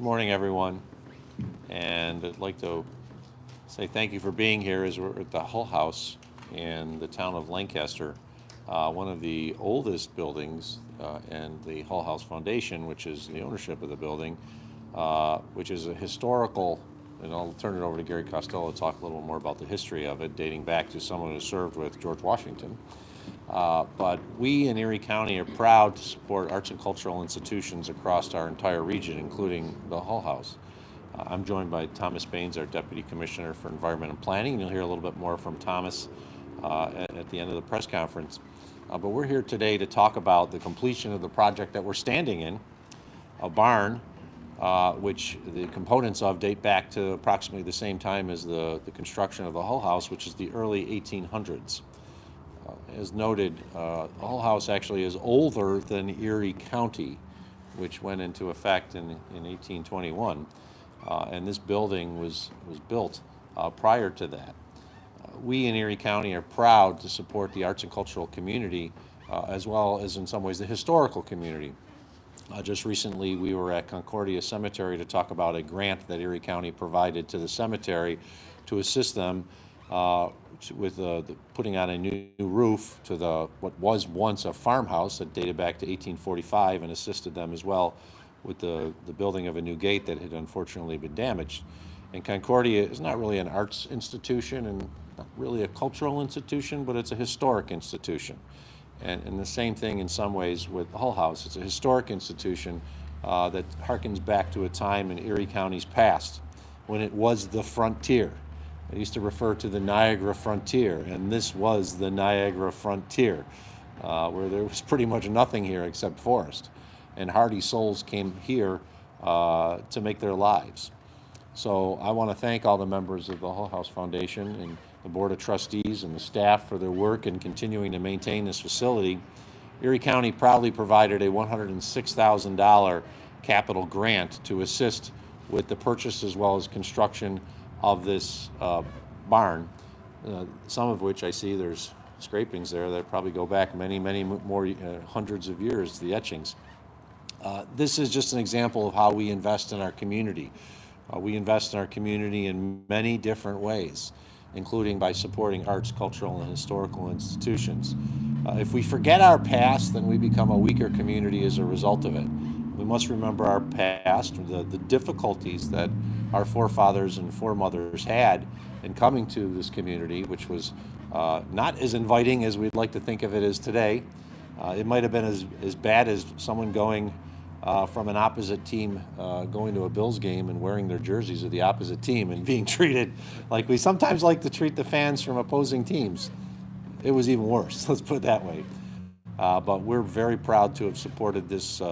Good morning, everyone. And I'd like to say thank you for being here as we're at the Hull House in the town of Lancaster, one of the oldest buildings and the Hull House Foundation, which is the ownership of the building, which is a historical, and I'll turn it over to Gary Costello to talk a little more about the history of it, dating back to someone who served with George Washington. But we in Erie County are proud to support arts and cultural institutions across our entire region, including the Hull House. I'm joined by Thomas Baines, our Deputy Commissioner for Environment and Planning, and you'll hear a little bit more from Thomas at the end of the press conference. But we're here today to talk about the completion of the project that we're standing in, a barn, which the components of date back to approximately the same time as the construction of the Hull House, which is the early 1800s. As noted, the Hull House actually is older than Erie County, which went into effect in 1821. And this building was built prior to that. We in Erie County are proud to support the arts and cultural community, as well as in some ways the historical community. Just recently we were at Concordia Cemetery to talk about a grant that Erie County provided to the cemetery to assist them with putting on a new roof to what was once a farmhouse that dated back to 1845, and assisted them as well with the building of a new gate that had unfortunately been damaged. And Concordia is not really an arts institution and not really a cultural institution, but it's a historic institution. And the same thing in some ways with the Hull House. It's a historic institution that harkens back to a time in Erie County's past when it was the frontier. I used to refer to the Niagara frontier, and this was the Niagara frontier, where there was pretty much nothing here except forest. And hardy souls came here to make their lives. So I want to thank all the members of the Hull House Foundation and the Board of Trustees and the staff for their work in continuing to maintain this facility. Erie County proudly provided a $106,000 capital grant to assist with the purchase as well as construction of this barn, some of which I see there's scrapings there that probably go back many more hundreds of years, the etchings. This is just an example of how we invest in our community. We invest in our community in many different ways, including by supporting arts, cultural, and historical institutions. If we forget our past, then we become a weaker community as a result of it. We must remember our past, the difficulties that our forefathers and foremothers had in coming to this community, which was not as inviting as we'd like to think of it as today. It might have been as bad as someone going from an opposite team going to a Bills game and wearing their jerseys of the opposite team and being treated like we sometimes like to treat the fans from opposing teams. It was even worse, let's put it that way. But we're very proud to have supported this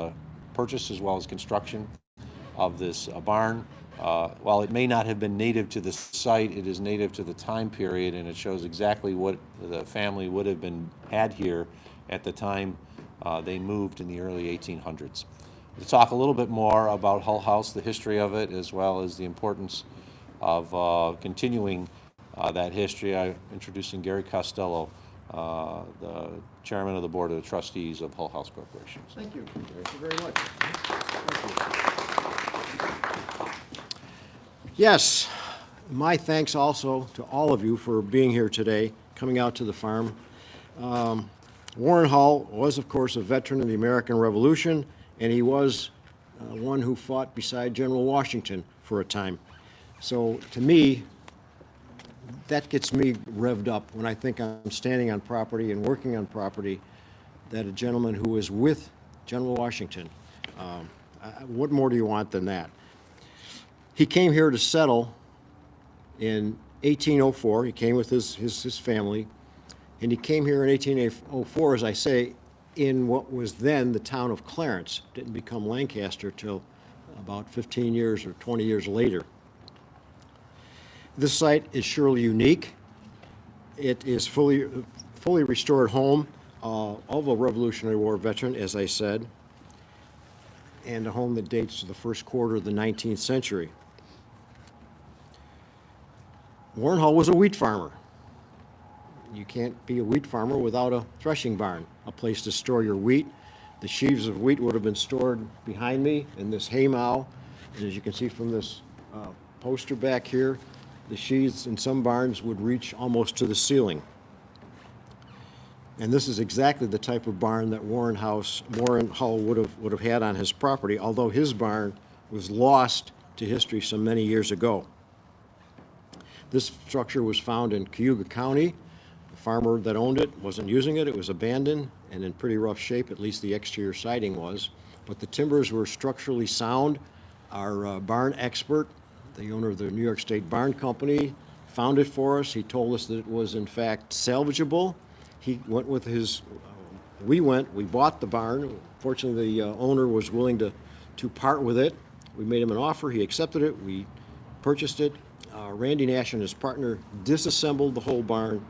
purchase as well as construction of this barn. While it may not have been native to the site, it is native to the time period, and it shows exactly what the family would have had here at the time they moved in the early 1800s. To talk a little bit more about Hull House, the history of it, as well as the importance of continuing that history, I'm introducing Gary Costello, the chairman of the Board of Trustees of Hull House Corporation. Thank you. Thank you very much. Thank you. Yes, my thanks also to all of you for being here today, coming out to the farm. Warren Hull was, of course, a veteran of the American Revolution, and he was one who fought beside General Washington for a time. So to me, that gets me revved up when I think I'm standing on property and working on property that a gentleman who was with General Washington. What more do you want than that? He came here to settle in 1804. He came with his family, and he came here in 1804, as I say, in what was then the town of Clarence. Didn't become Lancaster till about 15 years or 20 years later. This site is surely unique. It is fully restored home of a Revolutionary War veteran, as I said, and a home that dates to the first quarter of the 19th century. Warren Hull was a wheat farmer. You can't be a wheat farmer without a threshing barn, a place to store your wheat. The sheaves of wheat would have been stored behind me in this haymow And as you can see from this poster back here, the sheaths in some barns would reach almost to the ceiling. And this is exactly the type of barn that Warren Hull would have had on his property, although his barn was lost to history some many years ago. This structure was found in Cayuga County. The farmer that owned it wasn't using it. It was abandoned and in pretty rough shape, at least the exterior siding was. But the timbers were structurally sound. Our barn expert, the owner of the New York State Barn Company, found it for us. He told us that it was in fact salvageable. He went with his, we bought the barn. Fortunately, the owner was willing to part with it. We made him an offer, he accepted it, we purchased it. Randy Nash and his partner disassembled the whole barn.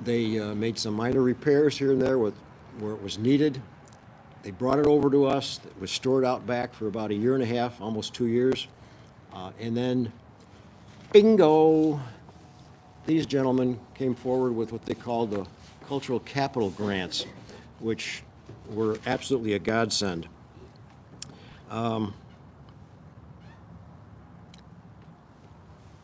They made some minor repairs here and there where it was needed. They brought it over to us. It was stored out back for about 1.5 years, almost 2 years. And then, bingo, these gentlemen came forward with what they called the cultural capital grants, which were absolutely a godsend.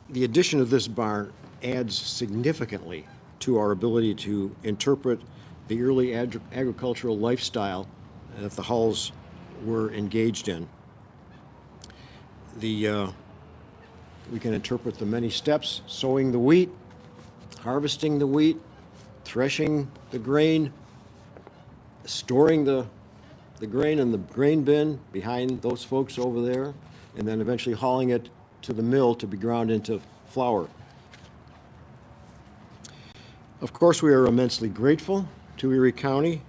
The addition of this barn adds significantly to our ability to interpret the early agricultural lifestyle that the Hulls were engaged in. We can interpret the many steps: sowing the wheat, harvesting the wheat, threshing the grain, storing the grain in the grain bin behind those folks over there, and then eventually hauling it to the mill to be ground into flour. Of course, we are immensely grateful to Erie County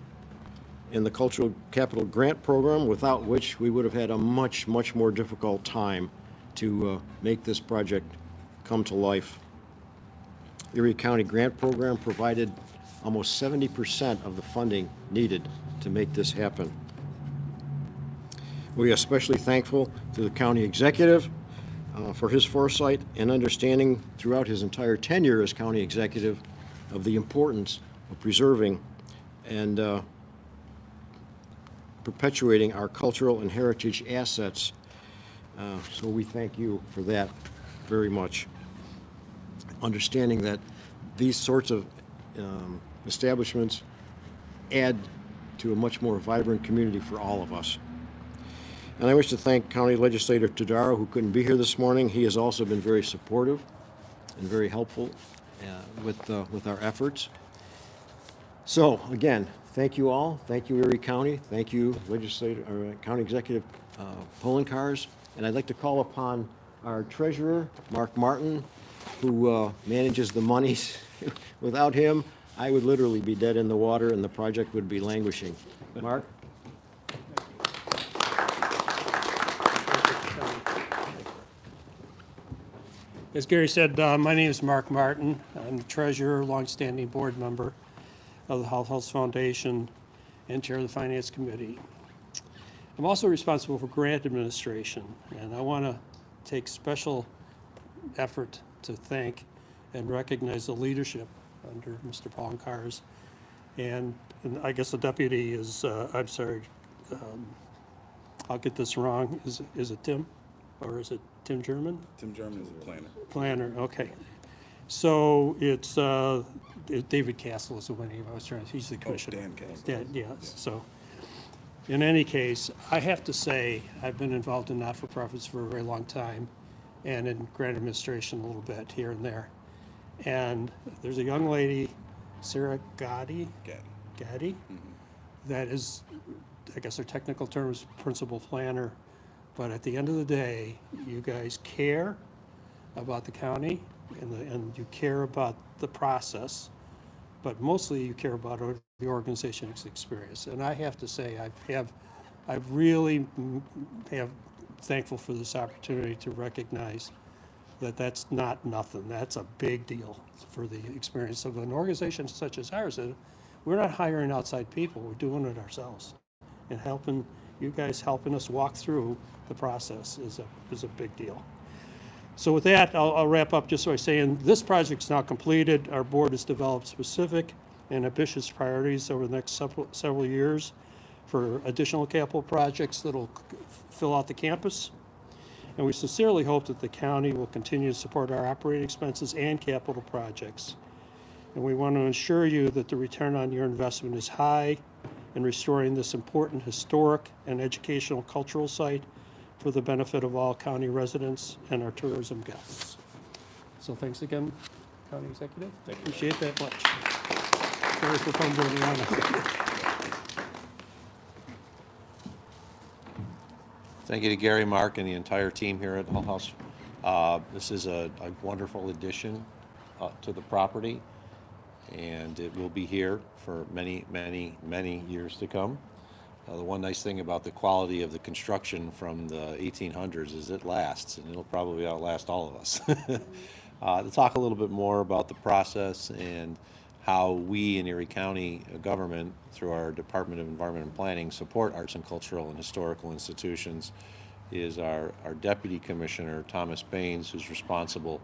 and the Cultural Capital Grant Program, without which we would have had a much, much more difficult time to make this project come to life. The Erie County Grant Program provided almost 70% of the funding needed to make this happen. We are especially thankful to the county executive for his foresight and understanding throughout his entire tenure as county executive of the importance of preserving and perpetuating our cultural and heritage assets. So we thank you for that very much. Understanding that these sorts of establishments add to a much more vibrant community for all of us. And I wish to thank County Legislator Todaro, who couldn't be here this morning. He has also been very supportive and very helpful with our efforts. So again, thank you all. Thank you, Erie County. Thank you, County Executive Poloncarz. And I'd like to call upon our treasurer, Mark Martin, who manages the monies. Without him, I would literally be dead in the water and the project would be languishing. Mark? As Gary said, my name is Mark Martin. I'm the treasurer, longstanding board member of the Health Foundation, and chair of the Finance Committee. I'm also responsible for grant administration, and I want to take special effort to thank and recognize the leadership under Mr. Poloncarz. And I guess the deputy is, I'm sorry, I'll get this wrong. Is it Tim? Or is it Tim German? Tim German is a planner. Planner, okay. So it's David Castle is the name I was trying to, he's the commissioner. Dan Castle. Yeah, so in any case, I have to say, I've been involved in not-for-profits for a very long time and in grant administration a little bit here and there. And there's a young lady, Sarah Gaddy, that is, I guess her technical term is principal planner. But at the end of the day, you guys care about the county and you care about the process, but mostly you care about the organization's experience. And I have to say, I really have thankful for this opportunity to recognize that that's not nothing. That's a big deal for the experience of an organization such as ours. We're not hiring outside people, we're doing it ourselves. And you guys helping us walk through the process is a big deal. So with that, I'll wrap up just by saying this project's now completed. Our board has developed specific and ambitious priorities over the next several years for additional capital projects that'll fill out the campus And we sincerely hope that the county will continue to support our operating expenses and capital projects. And we want to assure you that the return on your investment is high in restoring this important historic and educational cultural site for the benefit of all county residents and our tourism guests. So thanks again, County Executive. I appreciate that much. Sorry for fumbling around. Thank you to Gary, Mark, and the entire team here at Hull House. This is a wonderful addition to the property, and it will be here for many, many, many years to come. The one nice thing about the quality of the construction from the 1800s is it lasts, and it'll probably outlast all of us. To talk a little bit more about the process and how we in Erie County government, through our Department of Environment and Planning, support arts and cultural and historical institutions is our Deputy Commissioner, Thomas Baines, who's responsible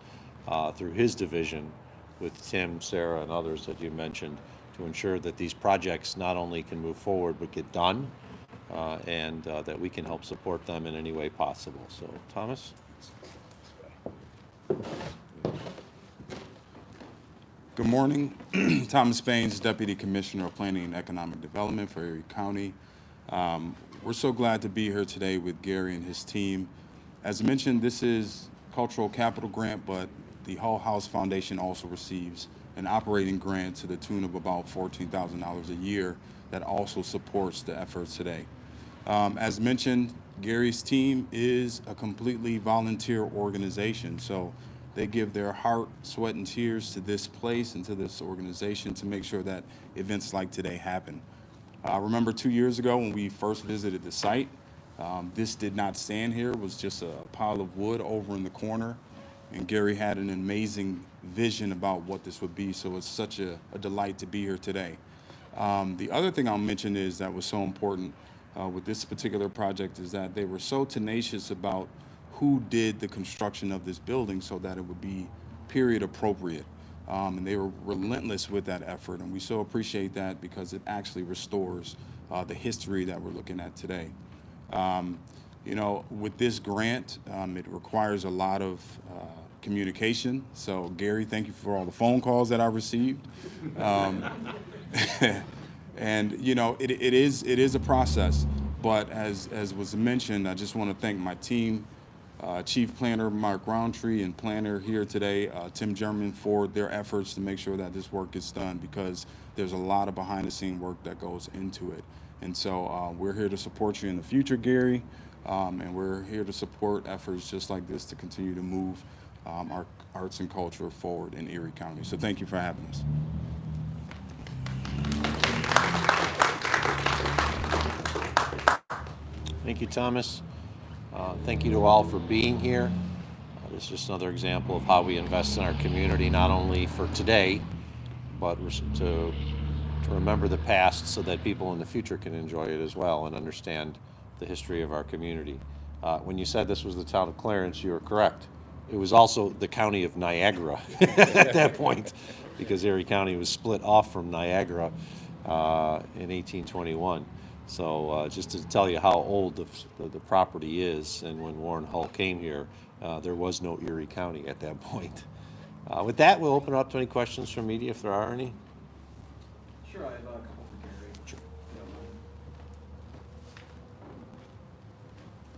through his division with Tim, Sarah, and others that you mentioned to ensure that these projects not only can move forward but get done and that we can help support them in any way possible. So, Thomas? Good morning. Thomas Baines, Deputy Commissioner of Planning and Economic Development for Erie County. We're so glad to be here today with Gary and his team. As mentioned, this is Cultural Capital Grant, but the Hull House Foundation also receives an operating grant to the tune of about $14,000 a year that also supports the efforts today. As mentioned, Gary's team is a completely volunteer organization, so they give their heart, sweat, and tears to this place and to this organization to make sure that events like today happen. I remember 2 years ago when we first visited the site, this did not stand here. It was just a pile of wood over in the corner, and Gary had an amazing vision about what this would be, so it's such a delight to be here today. The other thing I'll mention is that was so important with this particular project is that they were so tenacious about who did the construction of this building so that it would be period appropriate. And they were relentless with that effort, and we so appreciate that because it actually restores the history that we're looking at today. You know, with this grant, it requires a lot of communication. So Gary, thank you for all the phone calls that I received. And you know, it is a process, but as was mentioned, I just want to thank my team, Chief Planner Mark Roundtree and Planner here today, Tim German, for their efforts to make sure that this work gets done, because there's a lot of behind-the-scene work that goes into it. And so we're here to support you in the future, Gary, and we're here to support efforts just like this to continue to move our arts and culture forward in Erie County. So thank you for having us. Thank you, Thomas. Thank you to all for being here. This is just another example of how we invest in our community, not only for today, but to remember the past so that people in the future can enjoy it as well and understand the history of our community. When you said this was the town of Clarence, you were correct. It was also the county of Niagara at that point, because Erie County was split off from Niagara in 1821. So just to tell you how old the property is, and when Warren Hull came here, there was no Erie County at that point. With that, we'll open it up to any questions from media, if there are any. Sure, I have a couple for Gary. Sure.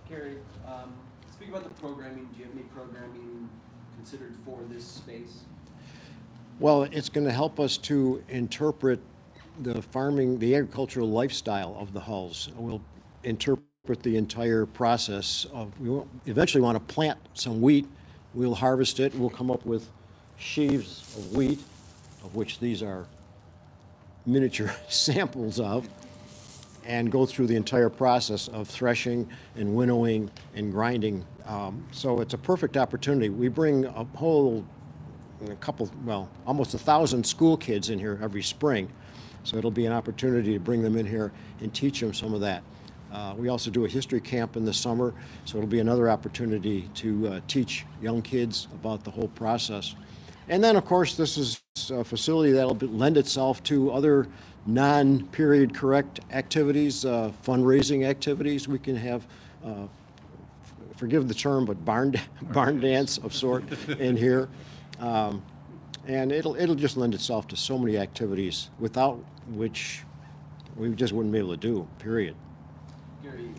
Gary, speak about the programming. Do you have any programming considered for this space? Well, it's going to help us to interpret the farming, the agricultural lifestyle of the Hulls. We'll interpret the entire process of, we eventually want to plant some wheat. We'll harvest it. We'll come up with sheaves of wheat, of which these are miniature samples of, and go through the entire process of threshing and winnowing and grinding. So it's a perfect opportunity. We bring a whole, almost 1,000 school kids in here every spring. So it'll be an opportunity to bring them in here and teach them some of that. We also do a history camp in the summer, so it'll be another opportunity to teach young kids about the whole process. And then, of course, this is a facility that'll lend itself to other non-period correct activities, fundraising activities. We can have forgive the term, but barn dance of sort in here. And it'll just lend itself to so many activities without which we just wouldn't be able to do, period. Gary,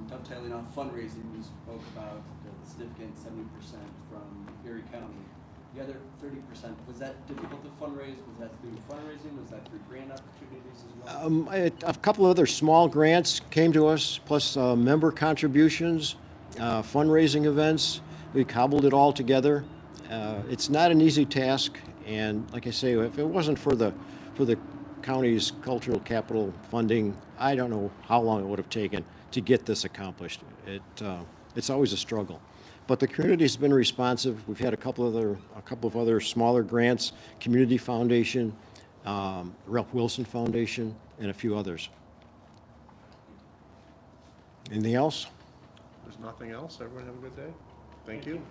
dovetailing off fundraising, you spoke about the significant 70% from Erie County. The other 30%, was that difficult to fundraise? Was that through fundraising? Was that through grant opportunities as well? A couple of other small grants came to us, plus member contributions, fundraising events. We cobbled it all together. It's not an easy task, and like I say, if it wasn't for the county's cultural capital funding, I don't know how long it would have taken to get this accomplished. It's always a struggle. But the community's been responsive. We've had a couple of other smaller grants, Community Foundation, Ralph Wilson Foundation, and a few others. Anything else? There's nothing else. Everyone have a good day. Thank you.